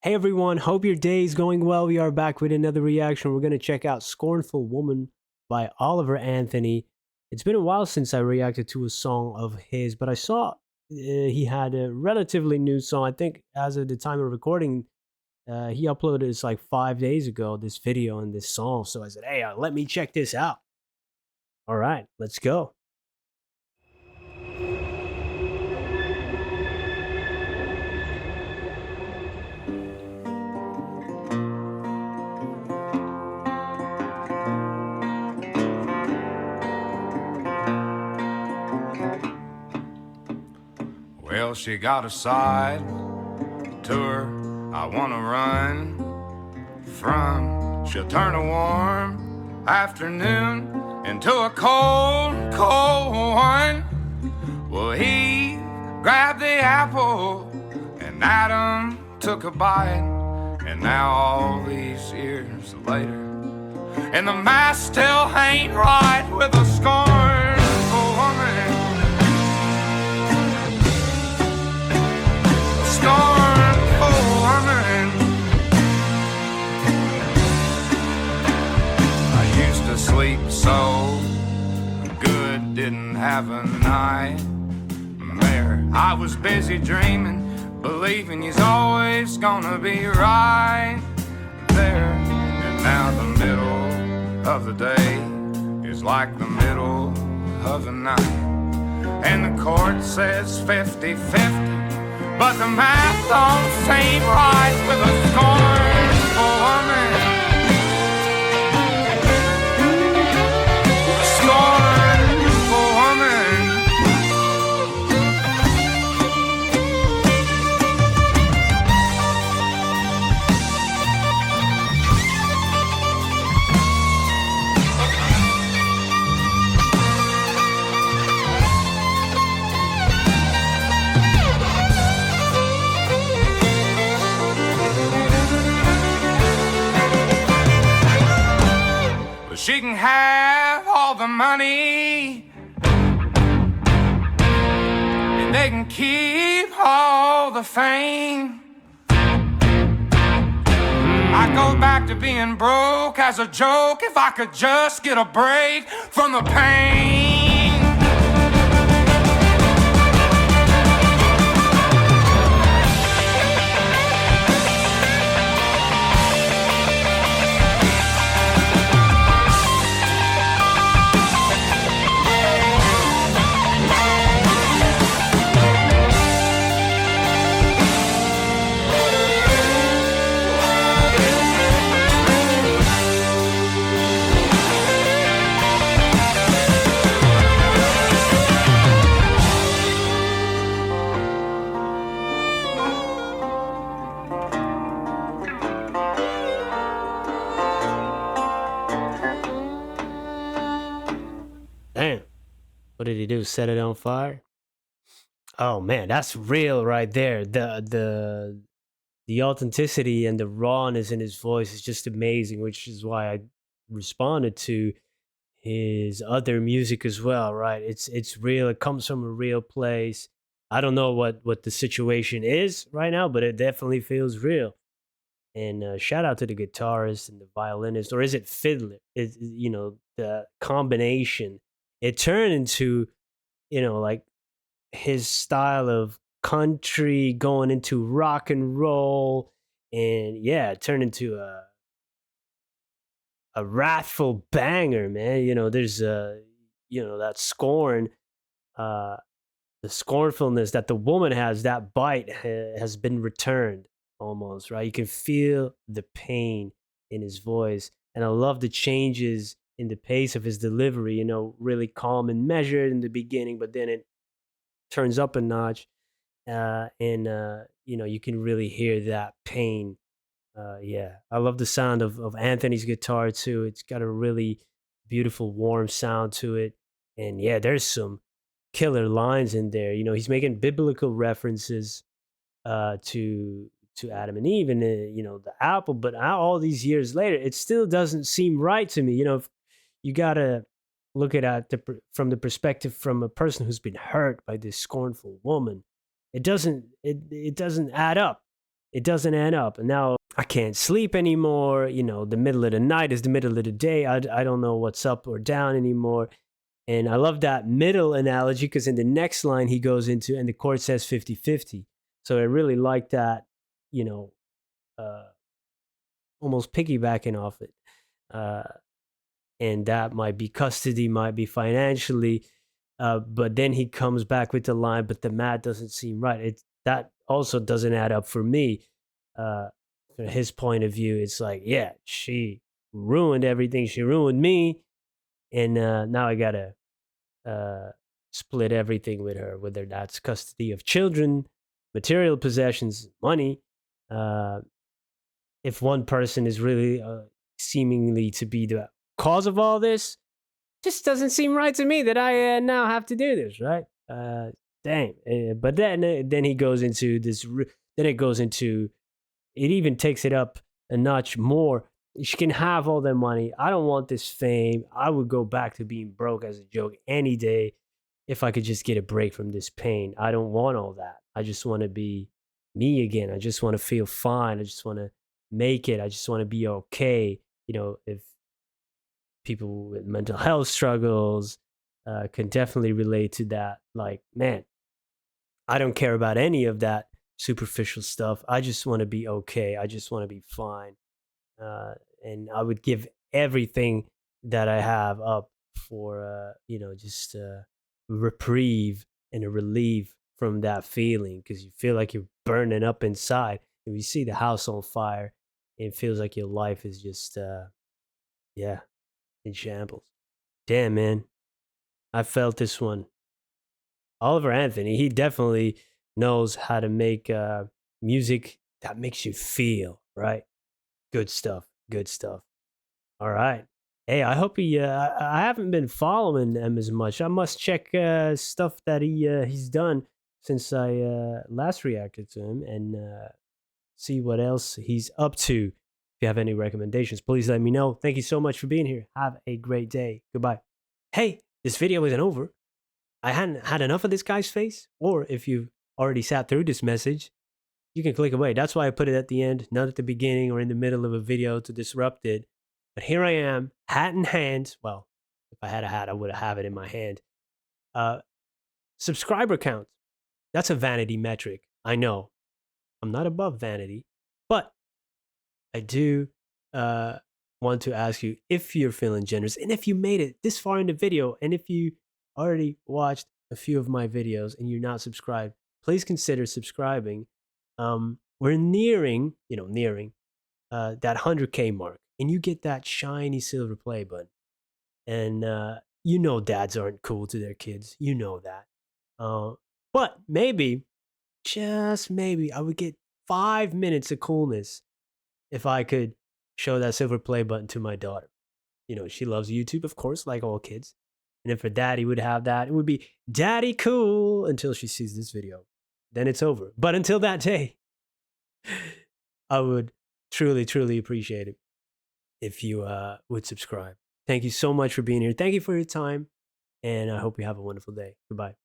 Hey everyone, hope your day is going well. We are back with another reaction. We're going to check out Scornful Woman by Oliver Anthony. It's been a while since I reacted to a song of his, but I saw he had a relatively new song. I think as of the time of recording, he uploaded this like 5 days ago, this video and this song. So I said, hey, let me check this out. All right, let's go. Well, she got a side to her I wanna run from. She'll turn a warm afternoon into a cold, cold one. Well, he grabbed the apple and Adam took a bite. And now all these years later, and the mask still ain't right with a scornful woman. Scornful woman. I used to sleep so good, didn't have a nightmare. I was busy dreaming, believing he's always gonna be right there. And now the middle of the day is like the middle of the night, and the court says 50-50, but the math don't seem right with a scornful woman. A scornful woman. She can have all the money, and they can keep all the fame. I go back to being broke as a joke if I could just get a break from the pain. Damn. What did he do? Set it on fire? Oh man, that's real right there. The authenticity and the rawness in his voice is just amazing, which is why I responded to his other music as well, right? It's real. It comes from a real place. I don't know what the situation is right now, but it definitely feels real. And shout out to the guitarist and the violinist, or is it fiddler? The combination. It turned into like his style of country going into rock and roll, and yeah, it turned into a wrathful banger, man. There's that scorn, uh the scornfulness that the woman has, that bite has been returned almost, right? You can feel the pain in his voice, and I love the changes in the pace of his delivery, really calm and measured in the beginning, but then it turns up a notch, and you can really hear that pain. Yeah, I love the sound of Anthony's guitar too. It's got a really beautiful, warm sound to it, and yeah, there's some killer lines in there. He's making biblical references to Adam and Eve and the apple, but all these years later, it still doesn't seem right to me. If you gotta look at from the perspective from a person who's been hurt by this scornful woman. It doesn't add up. it doesn't add up. And now I can't sleep anymore. You know, the middle of the night is the middle of the day. I don't know what's up or down anymore. And I love that middle analogy because in the next line he goes into, and the court says 50-50. So I really like that, you know, uh, almost piggybacking off it. Uh, and that might be custody, might be financially. But then he comes back with the line, but the math doesn't seem right. That also doesn't add up for me. Uh, from his point of view, it's like, yeah, she ruined everything. She ruined me, and now I gotta uh, split everything with her, whether that's custody of children, material possessions, money. Uh, if one person is really seemingly to be the cause of all this, just doesn't seem right to me that I now have to do this, right? Dang. But then he goes into this. Then it goes into. It even takes it up a notch more. She can have all that money. I don't want this fame. I would go back to being broke as a joke any day if I could just get a break from this pain. I don't want all that. I just want to be me again. I just want to feel fine. I just want to make it. I just want to be okay. You know, if people with mental health struggles can definitely relate to that. Like, man, I don't care about any of that superficial stuff. I just want to be okay. I just want to be fine. And I would give everything that I have up for, just a reprieve and a relief from that feeling because you feel like you're burning up inside. And you see the house on fire, it feels like your life is just, yeah, in shambles. Damn, man. I felt this one. Oliver Anthony, he definitely knows how to make music that makes you feel, right? Good stuff. Good stuff. All right. Hey, I hope he. I haven't been following him as much. I must check stuff that he's done since I last reacted to him and see what else he's up to. If you have any recommendations, please let me know. Thank you so much for being here. Have a great day. Goodbye. Hey, this video isn't over. I hadn't had enough of this guy's face. Or if you've already sat through this message, you can click away. That's why I put it at the end, not at the beginning or in the middle of a video to disrupt it. But here I am, hat in hand. Well, if I had a hat, I would have it in my hand. Uh, Subscriber count. That's a vanity metric. I know. I'm not above vanity, but I do want to ask you if you're feeling generous and if you made it this far in the video and if you already watched a few of my videos and you're not subscribed, please consider subscribing. We're nearing that 100K mark, and you get that shiny silver play button. And dads aren't cool to their kids. You know that. Uh, but maybe, just maybe, I would get 5 minutes of coolness if I could show that silver play button to my daughter. You know, she loves YouTube, of course, like all kids. And if her daddy would have that, it would be daddy cool until she sees this video. Then it's over. But until that day, I would truly, truly appreciate it if you would subscribe. Thank you so much for being here. Thank you for your time. And I hope you have a wonderful day. Goodbye.